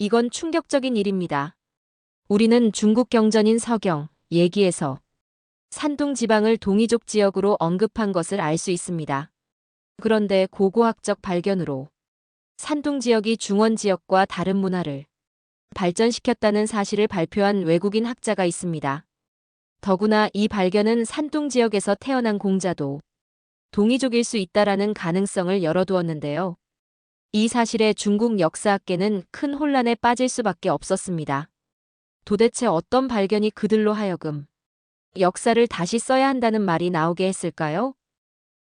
이건 충격적인 일입니다. 우리는 중국 경전인 서경, 예기에서 산둥 지방을 동이족 지역으로 언급한 것을 알 수 있습니다. 그런데 고고학적 발견으로 산둥 지역이 중원 지역과 다른 문화를 발전시켰다는 사실을 발표한 외국인 학자가 있습니다. 더구나 이 발견은 산둥 지역에서 태어난 공자도 동이족일 수 있다라는 가능성을 열어두었는데요. 이 사실에 중국 역사학계는 큰 혼란에 빠질 수밖에 없었습니다. 도대체 어떤 발견이 그들로 하여금 역사를 다시 써야 한다는 말이 나오게 했을까요?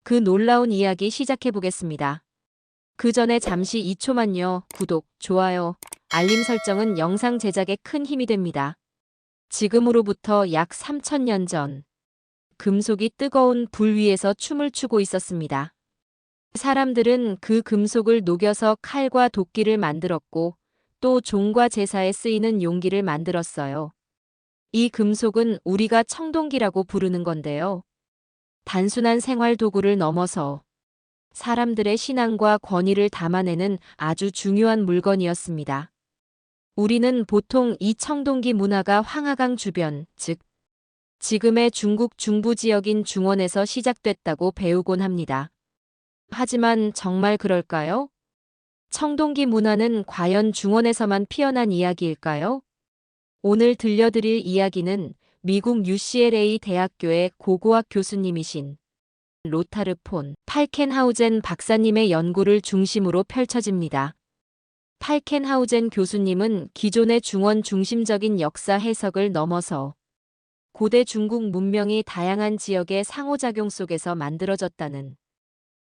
그 놀라운 이야기 시작해 보겠습니다. 그 전에 잠시 2초만요. 구독, 좋아요, 알림 설정은 영상 제작에 큰 힘이 됩니다. 지금으로부터 약 3000년 전, 금속이 뜨거운 불 위에서 춤을 추고 있었습니다. 사람들은 그 금속을 녹여서 칼과 도끼를 만들었고 또 종과 제사에 쓰이는 용기를 만들었어요. 이 금속은 우리가 청동기라고 부르는 건데요. 단순한 생활 도구를 넘어서 사람들의 신앙과 권위를 담아내는 아주 중요한 물건이었습니다. 우리는 보통 이 청동기 문화가 황하강 주변, 즉 지금의 중국 중부 지역인 중원에서 시작됐다고 배우곤 합니다. 하지만 정말 그럴까요? 청동기 문화는 과연 중원에서만 피어난 이야기일까요? 오늘 들려드릴 이야기는 미국 UCLA 대학교의 고고학 교수님이신 로타르 폰 팔켄하우젠 박사님의 연구를 중심으로 펼쳐집니다. 팔켄하우젠 교수님은 기존의 중원 중심적인 역사 해석을 넘어서 고대 중국 문명이 다양한 지역의 상호작용 속에서 만들어졌다는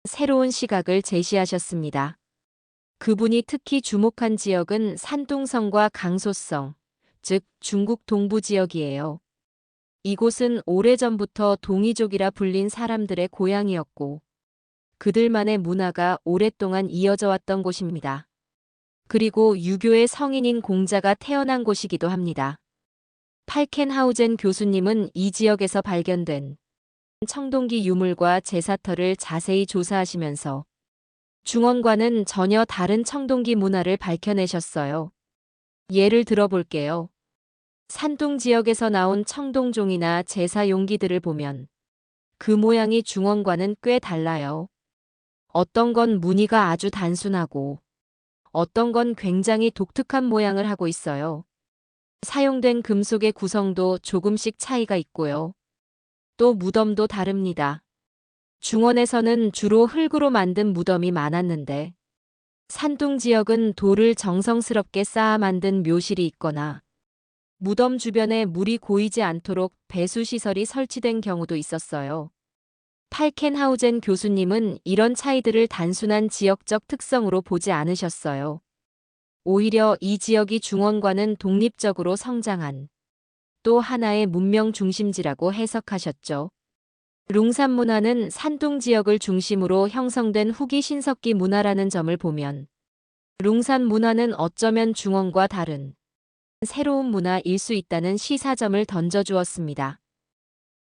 새로운 시각을 제시하셨습니다. 그분이 특히 주목한 지역은 산둥성과 강소성, 즉 중국 동부 지역이에요. 이곳은 오래전부터 동이족이라 불린 사람들의 고향이었고 그들만의 문화가 오랫동안 이어져 왔던 곳입니다. 그리고 유교의 성인인 공자가 태어난 곳이기도 합니다. 팔켄하우젠 교수님은 이 지역에서 발견된 청동기 유물과 제사터를 자세히 조사하시면서 중원과는 전혀 다른 청동기 문화를 밝혀내셨어요. 예를 들어볼게요. 산둥 지역에서 나온 청동종이나 제사 용기들을 보면 그 모양이 중원과는 꽤 달라요. 어떤 건 무늬가 아주 단순하고 어떤 건 굉장히 독특한 모양을 하고 있어요. 사용된 금속의 구성도 조금씩 차이가 있고요. 또 무덤도 다릅니다. 중원에서는 주로 흙으로 만든 무덤이 많았는데 산둥 지역은 돌을 정성스럽게 쌓아 만든 묘실이 있거나 무덤 주변에 물이 고이지 않도록 배수시설이 설치된 경우도 있었어요. 팔켄하우젠 교수님은 이런 차이들을 단순한 지역적 특성으로 보지 않으셨어요. 오히려 이 지역이 중원과는 독립적으로 성장한 또 하나의 문명 중심지라고 해석하셨죠. 룽산 문화는 산둥 지역을 중심으로 형성된 후기 신석기 문화라는 점을 보면 룽산 문화는 어쩌면 중원과 다른 새로운 문화일 수 있다는 시사점을 던져주었습니다.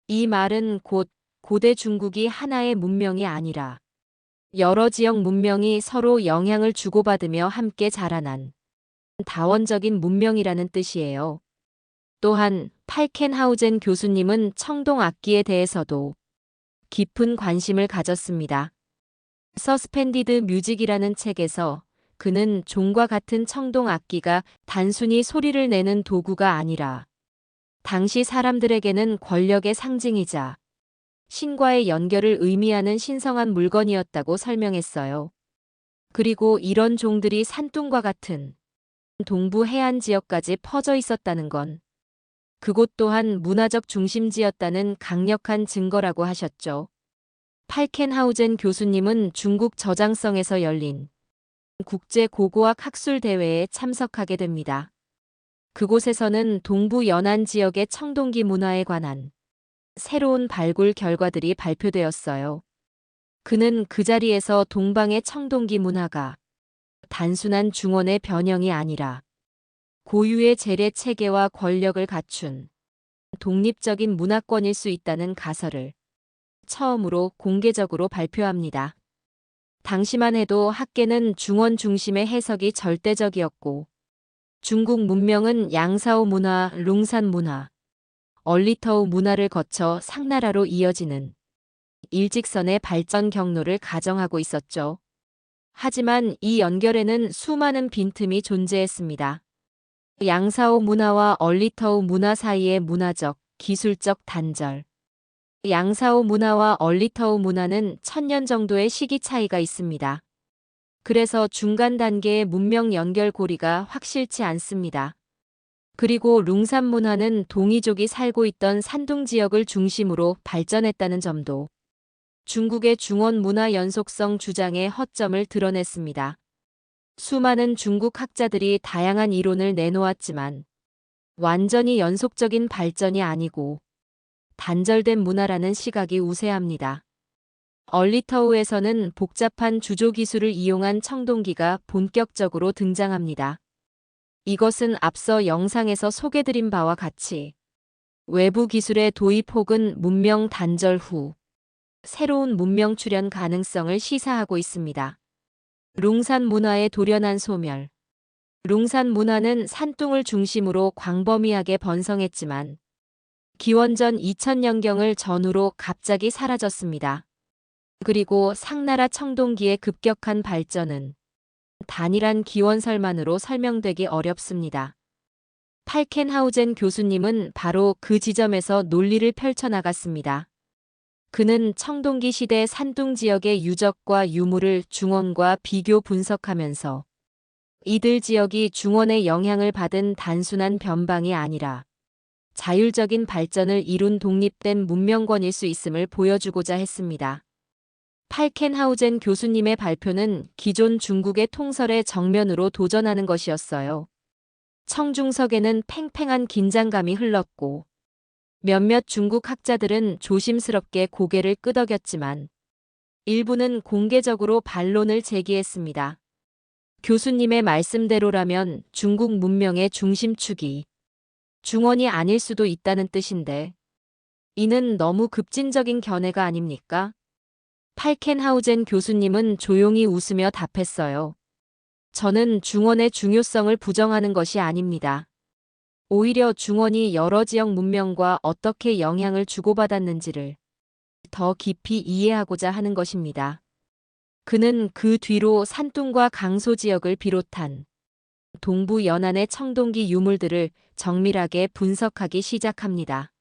이 말은 곧 고대 중국이 하나의 문명이 아니라 여러 지역 문명이 서로 영향을 주고받으며 함께 자라난 다원적인 문명이라는 뜻이에요. 또한 팔켄하우젠 교수님은 청동 악기에 대해서도 깊은 관심을 가졌습니다. 서스펜디드 뮤직이라는 책에서 그는 종과 같은 청동 악기가 단순히 소리를 내는 도구가 아니라 당시 사람들에게는 권력의 상징이자 신과의 연결을 의미하는 신성한 물건이었다고 설명했어요. 그리고 이런 종들이 산둥과 같은 동부 해안 지역까지 퍼져 있었다는 건 그곳 또한 문화적 중심지였다는 강력한 증거라고 하셨죠. 팔켄하우젠 교수님은 중국 저장성에서 열린 국제 고고학 학술 대회에 참석하게 됩니다. 그곳에서는 동부 연안 지역의 청동기 문화에 관한 새로운 발굴 결과들이 발표되었어요. 그는 그 자리에서 동방의 청동기 문화가 단순한 중원의 변형이 아니라 고유의 재래 체계와 권력을 갖춘 독립적인 문화권일 수 있다는 가설을 처음으로 공개적으로 발표합니다. 당시만 해도 학계는 중원 중심의 해석이 절대적이었고 중국 문명은 양사오 문화, 룽산 문화, 얼리터우 문화를 거쳐 상나라로 이어지는 일직선의 발전 경로를 가정하고 있었죠. 하지만 이 연결에는 수많은 빈틈이 존재했습니다. 양사오 문화와 얼리터우 문화 사이의 문화적, 기술적 단절. 양사오 문화와 얼리터우 문화는 1000년 정도의 시기 차이가 있습니다. 그래서 중간 단계의 문명 연결고리가 확실치 않습니다. 그리고 룽산 문화는 동이족이 살고 있던 산둥 지역을 중심으로 발전했다는 점도 중국의 중원 문화 연속성 주장의 허점을 드러냈습니다. 수많은 중국 학자들이 다양한 이론을 내놓았지만 완전히 연속적인 발전이 아니고 단절된 문화라는 시각이 우세합니다. 얼리터우에서는 복잡한 주조 기술을 이용한 청동기가 본격적으로 등장합니다. 이것은 앞서 영상에서 소개드린 바와 같이 외부 기술의 도입 혹은 문명 단절 후 새로운 문명 출현 가능성을 시사하고 있습니다. 룽산 문화의 돌연한 소멸. 룽산 문화는 산둥을 중심으로 광범위하게 번성했지만 기원전 2000년경을 전후로 갑자기 사라졌습니다. 그리고 상나라 청동기의 급격한 발전은 단일한 기원설만으로 설명되기 어렵습니다. 팔켄하우젠 교수님은 바로 그 지점에서 논리를 펼쳐나갔습니다. 그는 청동기 시대 산둥 지역의 유적과 유물을 중원과 비교 분석하면서 이들 지역이 중원의 영향을 받은 단순한 변방이 아니라 자율적인 발전을 이룬 독립된 문명권일 수 있음을 보여주고자 했습니다. 팔켄하우젠 교수님의 발표는 기존 중국의 통설에 정면으로 도전하는 것이었어요. 청중석에는 팽팽한 긴장감이 흘렀고 몇몇 중국 학자들은 조심스럽게 고개를 끄덕였지만 일부는 공개적으로 반론을 제기했습니다. 교수님의 말씀대로라면 중국 문명의 중심축이 중원이 아닐 수도 있다는 뜻인데 이는 너무 급진적인 견해가 아닙니까? 팔켄하우젠 교수님은 조용히 웃으며 답했어요. 저는 중원의 중요성을 부정하는 것이 아닙니다. 오히려 중원이 여러 지역 문명과 어떻게 영향을 주고받았는지를 더 깊이 이해하고자 하는 것입니다. 그는 그 뒤로 산둥과 강소 지역을 비롯한 동부 연안의 청동기 유물들을 정밀하게 분석하기 시작합니다.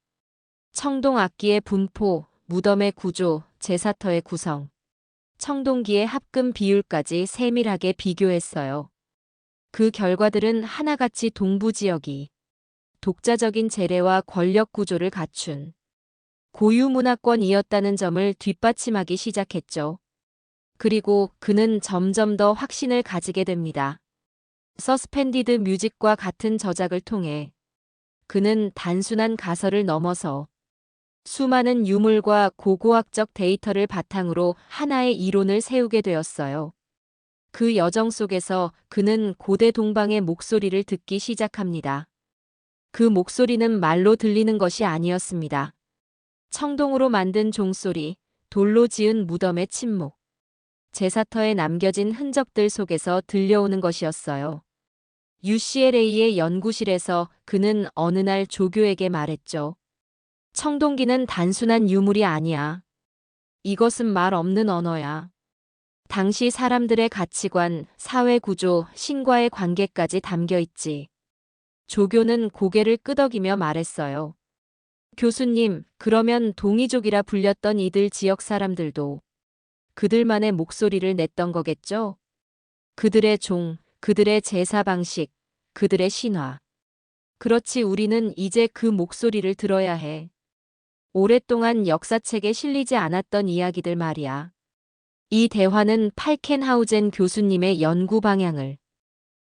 청동 악기의 분포, 무덤의 구조, 제사터의 구성, 청동기의 합금 비율까지 세밀하게 비교했어요. 그 결과들은 하나같이 동부 지역이 독자적인 재래와 권력 구조를 갖춘 고유 문화권이었다는 점을 뒷받침하기 시작했죠. 그리고 그는 점점 더 확신을 가지게 됩니다. 서스펜디드 뮤직과 같은 저작을 통해 그는 단순한 가설을 넘어서 수많은 유물과 고고학적 데이터를 바탕으로 하나의 이론을 세우게 되었어요. 그 여정 속에서 그는 고대 동방의 목소리를 듣기 시작합니다. 그 목소리는 말로 들리는 것이 아니었습니다. 청동으로 만든 종소리, 돌로 지은 무덤의 침묵, 제사터에 남겨진 흔적들 속에서 들려오는 것이었어요. UCLA의 연구실에서 그는 어느 날 조교에게 말했죠. 청동기는 단순한 유물이 아니야. 이것은 말 없는 언어야. 당시 사람들의 가치관, 사회 구조, 신과의 관계까지 담겨 있지. 조교는 고개를 끄덕이며 말했어요. 교수님, 그러면 동이족이라 불렸던 이들 지역 사람들도 그들만의 목소리를 냈던 거겠죠? 그들의 종, 그들의 제사 방식, 그들의 신화. 그렇지, 우리는 이제 그 목소리를 들어야 해. 오랫동안 역사책에 실리지 않았던 이야기들 말이야. 이 대화는 팔켄하우젠 교수님의 연구 방향을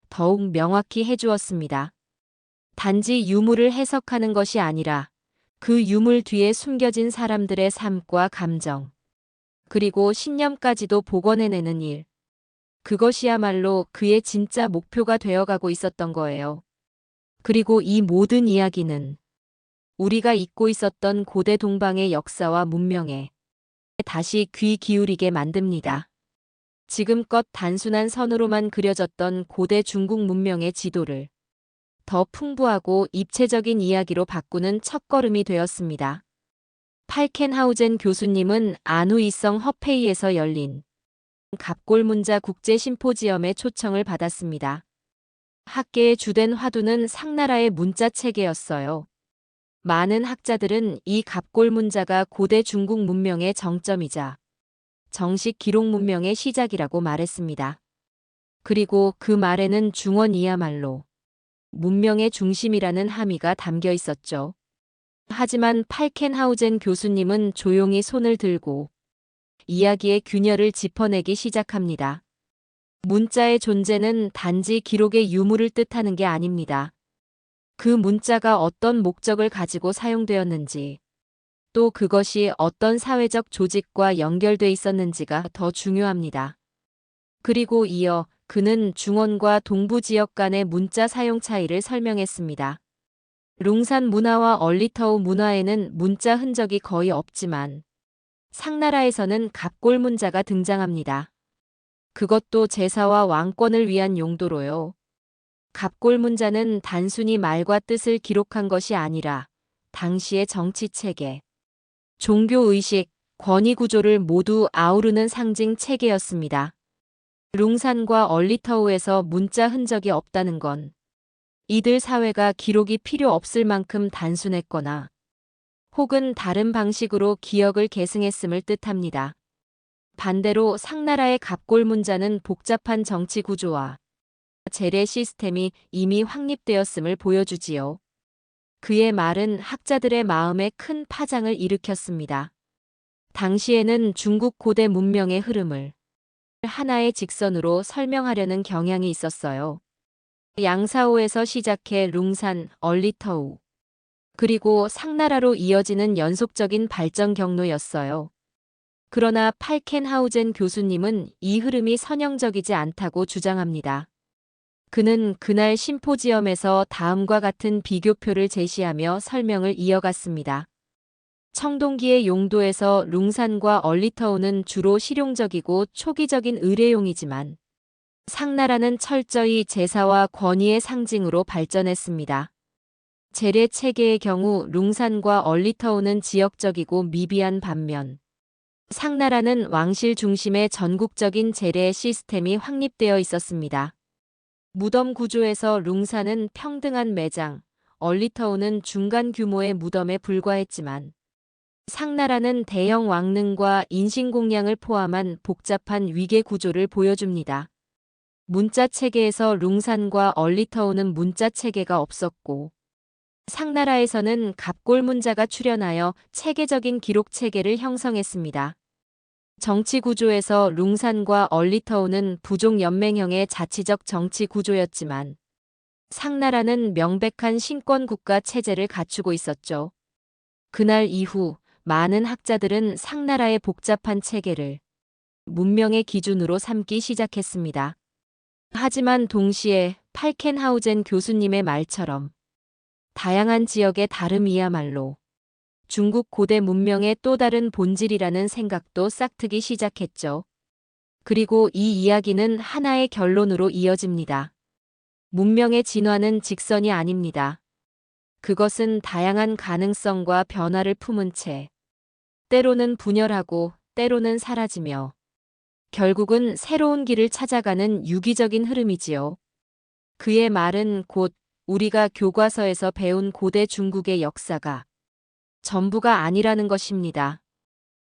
더욱 명확히 해주었습니다. 단지 유물을 해석하는 것이 아니라 그 유물 뒤에 숨겨진 사람들의 삶과 감정, 그리고 신념까지도 복원해내는 일. 그것이야말로 그의 진짜 목표가 되어가고 있었던 거예요. 그리고 이 모든 이야기는 우리가 잊고 있었던 고대 동방의 역사와 문명에 다시 귀 기울이게 만듭니다. 지금껏 단순한 선으로만 그려졌던 고대 중국 문명의 지도를 더 풍부하고 입체적인 이야기로 바꾸는 첫걸음이 되었습니다. 팔켄하우젠 교수님은 안후이성 허페이에서 열린 갑골문자 국제 심포지엄에 초청을 받았습니다. 학계의 주된 화두는 상나라의 문자 체계였어요. 많은 학자들은 이 갑골문자가 고대 중국 문명의 정점이자 정식 기록 문명의 시작이라고 말했습니다. 그리고 그 말에는 중원이야말로 문명의 중심이라는 함의가 담겨 있었죠. 하지만 팔켄하우젠 교수님은 조용히 손을 들고 이야기의 균열을 짚어내기 시작합니다. 문자의 존재는 단지 기록의 유무를 뜻하는 게 아닙니다. 그 문자가 어떤 목적을 가지고 사용되었는지, 또 그것이 어떤 사회적 조직과 연결돼 있었는지가 더 중요합니다. 그리고 이어 그는 중원과 동부 지역 간의 문자 사용 차이를 설명했습니다. 룽산 문화와 얼리터우 문화에는 문자 흔적이 거의 없지만 상나라에서는 갑골문자가 등장합니다. 그것도 제사와 왕권을 위한 용도로요. 갑골문자는 단순히 말과 뜻을 기록한 것이 아니라 당시의 정치체계, 종교의식, 권위구조를 모두 아우르는 상징 체계였습니다. 룽산과 얼리터우에서 문자 흔적이 없다는 건 이들 사회가 기록이 필요 없을 만큼 단순했거나 혹은 다른 방식으로 기억을 계승했음을 뜻합니다. 반대로 상나라의 갑골문자는 복잡한 정치 구조와 재래 시스템이 이미 확립되었음을 보여주지요. 그의 말은 학자들의 마음에 큰 파장을 일으켰습니다. 당시에는 중국 고대 문명의 흐름을 하나의 직선으로 설명하려는 경향이 있었어요. 양사오에서 시작해 룽산, 얼리터우, 그리고 상나라로 이어지는 연속적인 발전 경로였어요. 그러나 팔켄하우젠 교수님은 이 흐름이 선형적이지 않다고 주장합니다. 그는 그날 심포지엄에서 다음과 같은 비교표를 제시하며 설명을 이어갔습니다. 청동기의 용도에서 룽산과 얼리터우는 주로 실용적이고 초기적인 의례용이지만 상나라는 철저히 제사와 권위의 상징으로 발전했습니다. 재래 체계의 경우 룽산과 얼리터우는 지역적이고 미비한 반면 상나라는 왕실 중심의 전국적인 재래 시스템이 확립되어 있었습니다. 무덤 구조에서 룽산은 평등한 매장, 얼리터우는 중간 규모의 무덤에 불과했지만 상나라는 대형 왕릉과 인신공양을 포함한 복잡한 위계 구조를 보여줍니다. 문자 체계에서 룽산과 얼리터우는 문자 체계가 없었고 상나라에서는 갑골문자가 출현하여 체계적인 기록 체계를 형성했습니다. 정치 구조에서 룽산과 얼리터우는 부족 연맹형의 자치적 정치 구조였지만 상나라는 명백한 신권 국가 체제를 갖추고 있었죠. 그날 이후 많은 학자들은 상나라의 복잡한 체계를 문명의 기준으로 삼기 시작했습니다. 하지만 동시에 팔켄하우젠 교수님의 말처럼 다양한 지역의 다름이야말로 중국 고대 문명의 또 다른 본질이라는 생각도 싹트기 시작했죠. 그리고 이 이야기는 하나의 결론으로 이어집니다. 문명의 진화는 직선이 아닙니다. 그것은 다양한 가능성과 변화를 품은 채 때로는 분열하고 때로는 사라지며 결국은 새로운 길을 찾아가는 유기적인 흐름이지요. 그의 말은 곧 우리가 교과서에서 배운 고대 중국의 역사가 전부가 아니라는 것입니다.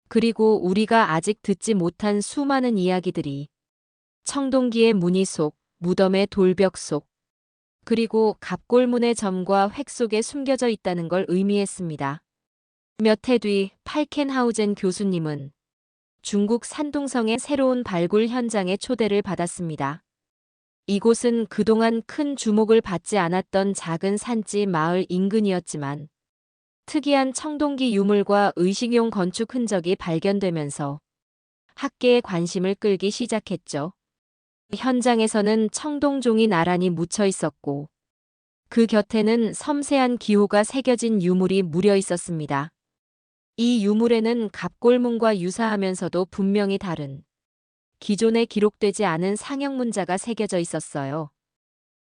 그리고 우리가 아직 듣지 못한 수많은 이야기들이 청동기의 무늬 속, 무덤의 돌벽 속, 그리고 갑골문의 점과 획 속에 숨겨져 있다는 걸 의미했습니다. 몇 해 뒤 팔켄하우젠 교수님은 중국 산둥성의 새로운 발굴 현장에 초대를 받았습니다. 이곳은 그동안 큰 주목을 받지 않았던 작은 산지 마을 인근이었지만 특이한 청동기 유물과 의식용 건축 흔적이 발견되면서 학계의 관심을 끌기 시작했죠. 현장에서는 청동종이 나란히 묻혀 있었고 그 곁에는 섬세한 기호가 새겨진 유물이 무려 있었습니다. 이 유물에는 갑골문과 유사하면서도 분명히 다른 기존에 기록되지 않은 상형 문자가 새겨져 있었어요.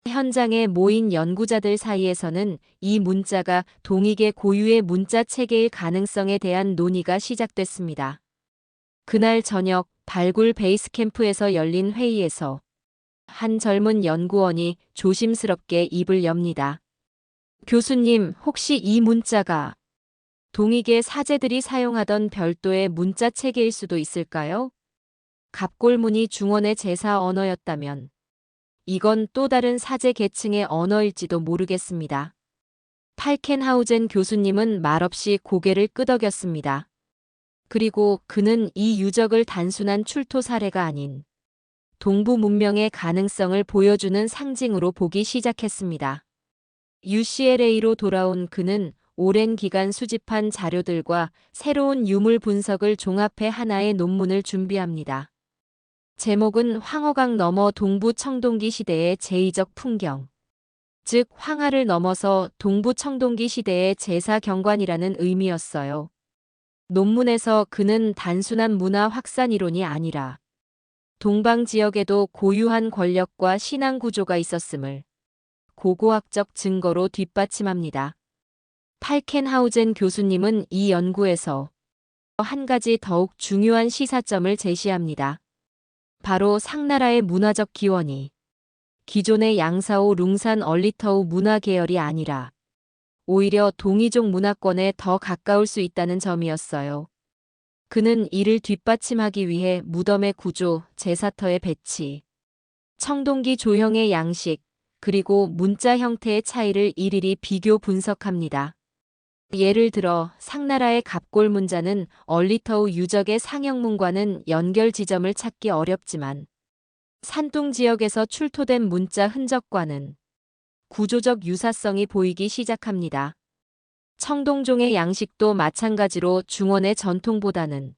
현장에 모인 연구자들 사이에서는 이 문자가 동익의 고유의 문자 체계일 가능성에 대한 논의가 시작됐습니다. 그날 저녁 발굴 베이스 캠프에서 열린 회의에서 한 젊은 연구원이 조심스럽게 입을 엽니다. 교수님, 혹시 이 문자가 동익의 사제들이 사용하던 별도의 문자 체계일 수도 있을까요? 갑골문이 중원의 제사 언어였다면 이건 또 다른 사제 계층의 언어일지도 모르겠습니다. 팔켄하우젠 교수님은 말없이 고개를 끄덕였습니다. 그리고 그는 이 유적을 단순한 출토 사례가 아닌 동부 문명의 가능성을 보여주는 상징으로 보기 시작했습니다. UCLA로 돌아온 그는 오랜 기간 수집한 자료들과 새로운 유물 분석을 종합해 하나의 논문을 준비합니다. 제목은 황허강 너머 동부 청동기 시대의 제2적 풍경, 즉 황하를 넘어서 동부 청동기 시대의 제사 경관이라는 의미였어요. 논문에서 그는 단순한 문화 확산 이론이 아니라 동방 지역에도 고유한 권력과 신앙 구조가 있었음을 고고학적 증거로 뒷받침합니다. 팔켄하우젠 교수님은 이 연구에서 한 가지 더욱 중요한 시사점을 제시합니다. 바로 상나라의 문화적 기원이 기존의 양사오 룽산 얼리터우 문화 계열이 아니라 오히려 동이족 문화권에 더 가까울 수 있다는 점이었어요. 그는 이를 뒷받침하기 위해 무덤의 구조, 제사터의 배치, 청동기 조형의 양식, 그리고 문자 형태의 차이를 일일이 비교 분석합니다. 예를 들어 상나라의 갑골 문자는 얼리터우 유적의 상형문과는 연결 지점을 찾기 어렵지만 산둥 지역에서 출토된 문자 흔적과는 구조적 유사성이 보이기 시작합니다. 청동종의 양식도 마찬가지로 중원의 전통보다는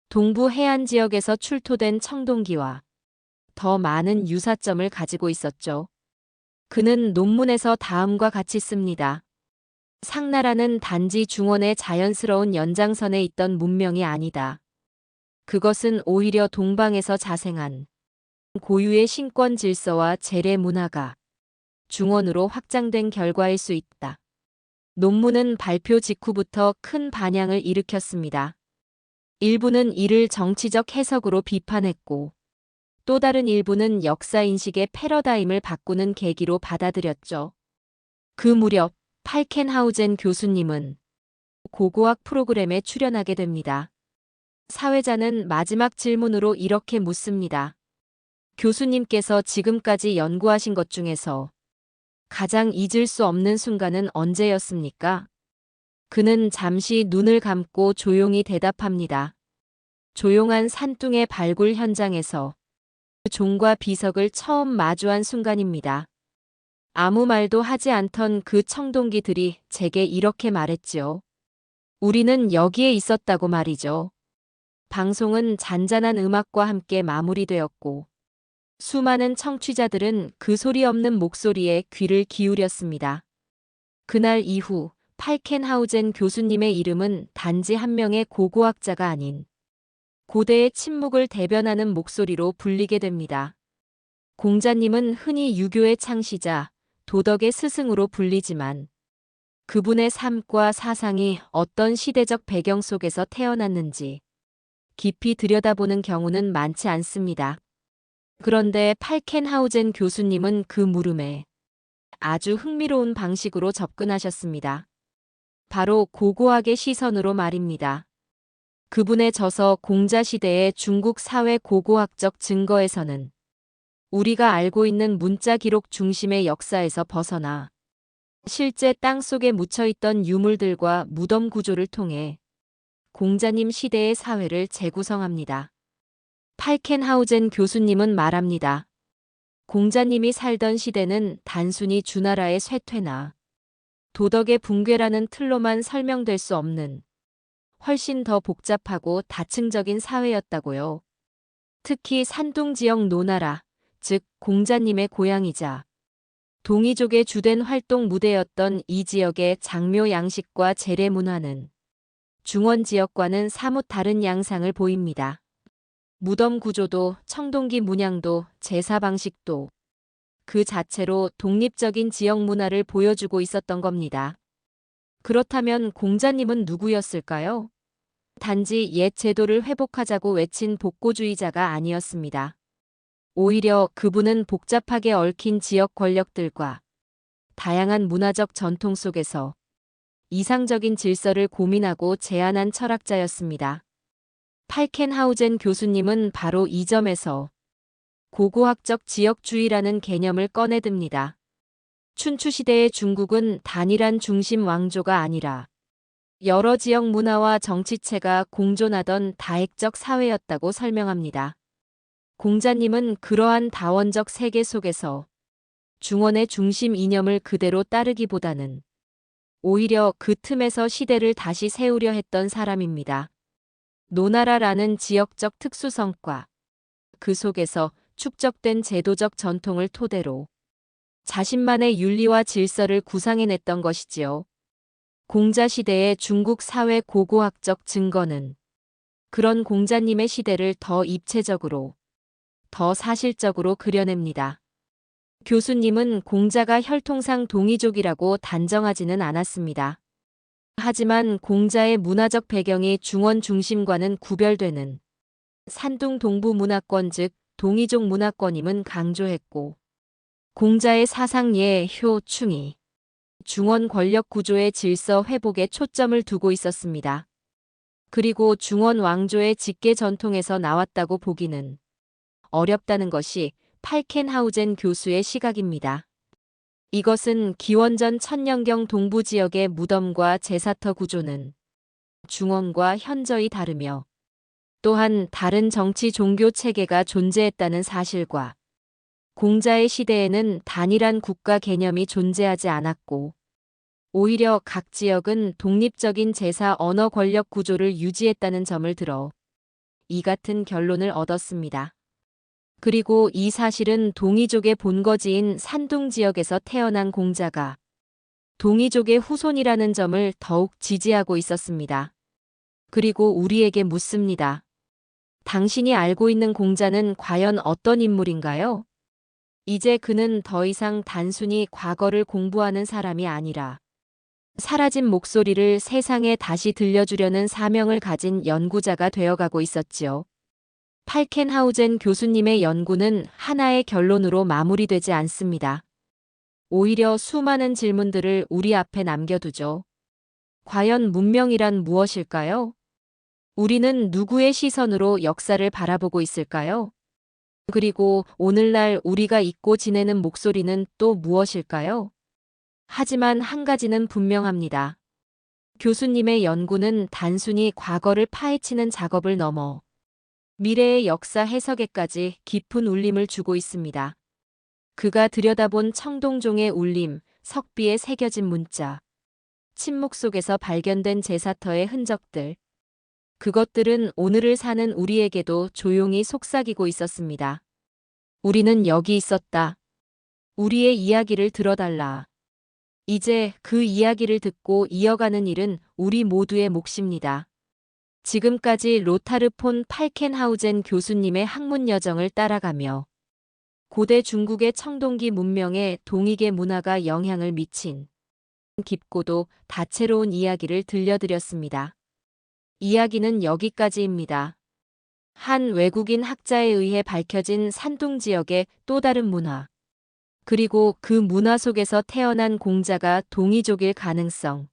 동부 해안 지역에서 출토된 청동기와 더 많은 유사점을 가지고 있었죠. 그는 논문에서 다음과 같이 씁니다. 상나라는 단지 중원의 자연스러운 연장선에 있던 문명이 아니다. 그것은 오히려 동방에서 자생한 고유의 신권 질서와 재래 문화가 중원으로 확장된 결과일 수 있다. 논문은 발표 직후부터 큰 반향을 일으켰습니다. 일부는 이를 정치적 해석으로 비판했고 또 다른 일부는 역사인식의 패러다임을 바꾸는 계기로 받아들였죠. 그 무렵 팔켄하우젠 교수님은 고고학 프로그램에 출연하게 됩니다. 사회자는 마지막 질문으로 이렇게 묻습니다. 교수님께서 지금까지 연구하신 것 중에서 가장 잊을 수 없는 순간은 언제였습니까? 그는 잠시 눈을 감고 조용히 대답합니다. 조용한 산둥의 발굴 현장에서 종과 비석을 처음 마주한 순간입니다. 아무 말도 하지 않던 그 청동기들이 제게 이렇게 말했지요. 우리는 여기에 있었다고 말이죠. 방송은 잔잔한 음악과 함께 마무리되었고 수많은 청취자들은 그 소리 없는 목소리에 귀를 기울였습니다. 그날 이후 팔켄하우젠 교수님의 이름은 단지 한 명의 고고학자가 아닌 고대의 침묵을 대변하는 목소리로 불리게 됩니다. 공자님은 흔히 유교의 창시자, 도덕의 스승으로 불리지만 그분의 삶과 사상이 어떤 시대적 배경 속에서 태어났는지 깊이 들여다보는 경우는 많지 않습니다. 그런데 팔켄하우젠 교수님은 그 물음에 아주 흥미로운 방식으로 접근하셨습니다. 바로 고고학의 시선으로 말입니다. 그분의 저서 공자시대의 중국 사회 고고학적 증거에서는 우리가 알고 있는 문자 기록 중심의 역사에서 벗어나 실제 땅속에 묻혀있던 유물들과 무덤 구조를 통해 공자님 시대의 사회를 재구성합니다. 팔켄하우젠 교수님은 말합니다. 공자님이 살던 시대는 단순히 주나라의 쇠퇴나 도덕의 붕괴라는 틀로만 설명될 수 없는 훨씬 더 복잡하고 다층적인 사회였다고요. 특히 산둥 지역 노나라, 즉 공자님의 고향이자 동이족의 주된 활동 무대였던 이 지역의 장묘 양식과 재래 문화는 중원 지역과는 사뭇 다른 양상을 보입니다. 무덤 구조도 청동기 문양도 제사 방식도 그 자체로 독립적인 지역 문화를 보여주고 있었던 겁니다. 그렇다면 공자님은 누구였을까요? 단지 옛 제도를 회복하자고 외친 복고주의자가 아니었습니다. 오히려 그분은 복잡하게 얽힌 지역 권력들과 다양한 문화적 전통 속에서 이상적인 질서를 고민하고 제안한 철학자였습니다. 팔켄하우젠 교수님은 바로 이 점에서 고고학적 지역주의라는 개념을 꺼내듭니다. 춘추시대의 중국은 단일한 중심 왕조가 아니라 여러 지역 문화와 정치체가 공존하던 다핵적 사회였다고 설명합니다. 공자님은 그러한 다원적 세계 속에서 중원의 중심 이념을 그대로 따르기보다는 오히려 그 틈에서 시대를 다시 세우려 했던 사람입니다. 노나라라는 지역적 특수성과 그 속에서 축적된 제도적 전통을 토대로 자신만의 윤리와 질서를 구상해냈던 것이지요. 공자시대의 중국 사회 고고학적 증거는 그런 공자님의 시대를 더 입체적으로, 더 사실적으로 그려냅니다. 교수님은 공자가 혈통상 동이족이라고 단정하지는 않았습니다. 하지만 공자의 문화적 배경이 중원 중심과는 구별되는 산둥 동부 문화권 즉 동이족 문화권임은 강조했고 공자의 사상예, 효, 충이 중원 권력 구조의 질서 회복에 초점을 두고 있었습니다. 그리고 중원 왕조의 직계 전통에서 나왔다고 보기는 어렵다는 것이 팔켄하우젠 교수의 시각입니다. 이것은 기원전 천년경 동부 지역의 무덤과 제사터 구조는 중원과 현저히 다르며 또한 다른 정치 종교 체계가 존재했다는 사실과 공자의 시대에는 단일한 국가 개념이 존재하지 않았고 오히려 각 지역은 독립적인 제사 언어 권력 구조를 유지했다는 점을 들어 이 같은 결론을 얻었습니다. 그리고 이 사실은 동이족의 본거지인 산둥 지역에서 태어난 공자가 동이족의 후손이라는 점을 더욱 지지하고 있었습니다. 그리고 우리에게 묻습니다. 당신이 알고 있는 공자는 과연 어떤 인물인가요? 이제 그는 더 이상 단순히 과거를 공부하는 사람이 아니라 사라진 목소리를 세상에 다시 들려주려는 사명을 가진 연구자가 되어가고 있었지요. 팔켄하우젠 교수님의 연구는 하나의 결론으로 마무리되지 않습니다. 오히려 수많은 질문들을 우리 앞에 남겨두죠. 과연 문명이란 무엇일까요? 우리는 누구의 시선으로 역사를 바라보고 있을까요? 그리고 오늘날 우리가 잊고 지내는 목소리는 또 무엇일까요? 하지만 한 가지는 분명합니다. 교수님의 연구는 단순히 과거를 파헤치는 작업을 넘어 미래의 역사 해석에까지 깊은 울림을 주고 있습니다. 그가 들여다본 청동종의 울림, 석비에 새겨진 문자, 침묵 속에서 발견된 제사터의 흔적들, 그것들은 오늘을 사는 우리에게도 조용히 속삭이고 있었습니다. 우리는 여기 있었다. 우리의 이야기를 들어달라. 이제 그 이야기를 듣고 이어가는 일은 우리 모두의 몫입니다. 지금까지 로타르 폰 팔켄하우젠 교수님의 학문 여정을 따라가며 고대 중국의 청동기 문명에 동이계 문화가 영향을 미친 깊고도 다채로운 이야기를 들려드렸습니다. 이야기는 여기까지입니다. 한 외국인 학자에 의해 밝혀진 산둥 지역의 또 다른 문화, 그리고 그 문화 속에서 태어난 공자가 동이족일 가능성,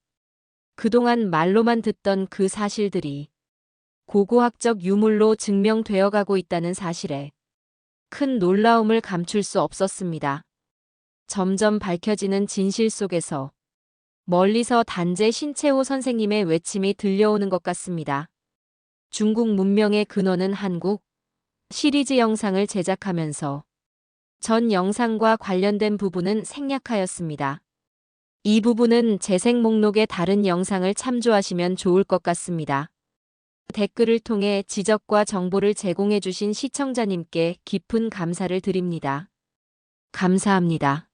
그동안 말로만 듣던 그 사실들이 고고학적 유물로 증명되어가고 있다는 사실에 큰 놀라움을 감출 수 없었습니다. 점점 밝혀지는 진실 속에서 멀리서 단재 신채호 선생님의 외침이 들려오는 것 같습니다. 중국 문명의 근원은 한국 시리즈 영상을 제작하면서 전 영상과 관련된 부분은 생략하였습니다. 이 부분은 재생 목록의 다른 영상을 참조하시면 좋을 것 같습니다. 댓글을 통해 지적과 정보를 제공해 주신 시청자님께 깊은 감사를 드립니다. 감사합니다.